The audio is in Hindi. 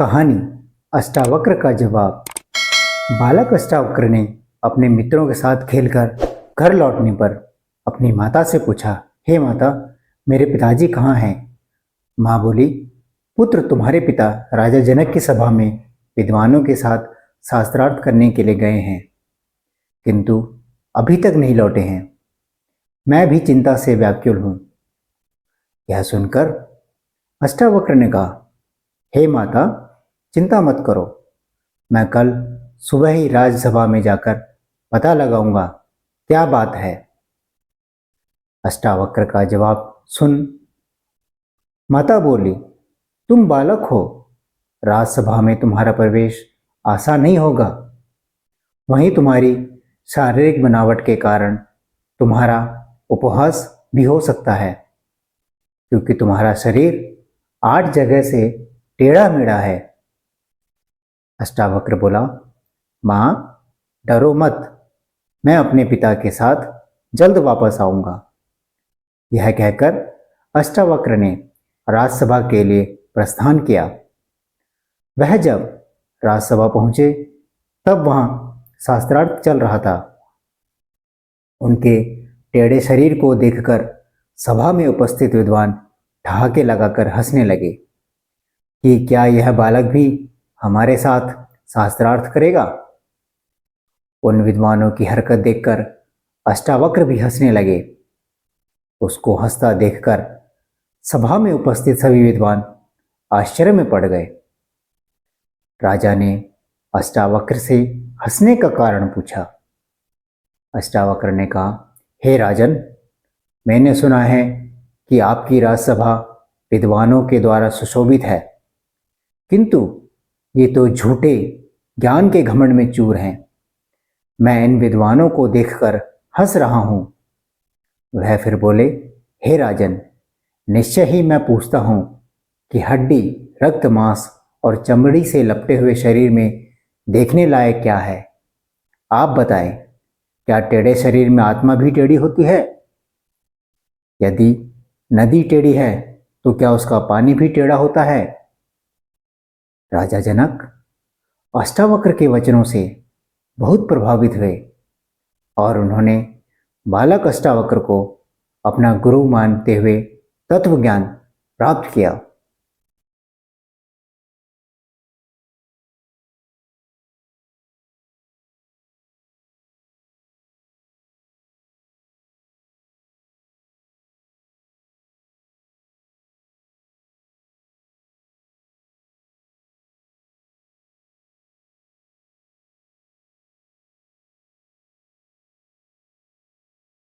कहानी अष्टावक्र का जवाब। बालक अष्टावक्र ने अपने मित्रों के साथ खेलकर घर लौटने पर अपनी माता से पूछा, हे माता, मेरे पिताजी कहाँ हैं? माँ बोली, पुत्र, तुम्हारे पिता राजा जनक की सभा में विद्वानों के साथ शास्त्रार्थ करने के लिए गए हैं, किंतु अभी तक नहीं लौटे हैं। मैं भी चिंता से व्याकुल हूँ। यह सुनकर अष्टावक्र ने कहा, हे माता, चिंता मत करो, मैं कल सुबह ही राजसभा में जाकर पता लगाऊंगा क्या बात है। अष्टावक्र का जवाब सुन माता बोली, तुम बालक हो, राजसभा में तुम्हारा प्रवेश आसान नहीं होगा। वहीं तुम्हारी शारीरिक बनावट के कारण तुम्हारा उपहास भी हो सकता है, क्योंकि तुम्हारा शरीर 8 जगह से टेढ़ा मेढ़ा है। अष्टावक्र बोला, माँ, डरो मत, मैं अपने पिता के साथ जल्द वापस आऊंगा। यह कहकर अष्टावक्र ने राजसभा के लिए प्रस्थान किया। वह जब राजसभा पहुंचे तब वहां शास्त्रार्थ चल रहा था। उनके टेढ़े शरीर को देखकर सभा में उपस्थित विद्वान ठहाके लगाकर हंसने लगे कि क्या यह बालक भी हमारे साथ शास्त्रार्थ करेगा। उन विद्वानों की हरकत देखकर अष्टावक्र भी हंसने लगे। उसको हंसता देखकर सभा में उपस्थित सभी विद्वान आश्चर्य में पड़ गए। राजा ने अष्टावक्र से हंसने का कारण पूछा। अष्टावक्र ने कहा, हे राजन, मैंने सुना है कि आपकी राजसभा विद्वानों के द्वारा सुशोभित है, किंतु ये तो झूठे ज्ञान के घमंड में चूर हैं। मैं इन विद्वानों को देखकर हंस रहा हूं। वह फिर बोले, हे राजन, निश्चय ही मैं पूछता हूं कि हड्डी, रक्त, मांस और चमड़ी से लपटे हुए शरीर में देखने लायक क्या है? आप बताएं, क्या टेढ़े शरीर में आत्मा भी टेढ़ी होती है? यदि नदी टेढ़ी है तो क्या उसका पानी भी टेढ़ा होता है? राजा जनक अष्टावक्र के वचनों से बहुत प्रभावित हुए और उन्होंने बालक अष्टावक्र को अपना गुरु मानते हुए तत्व ज्ञान प्राप्त किया।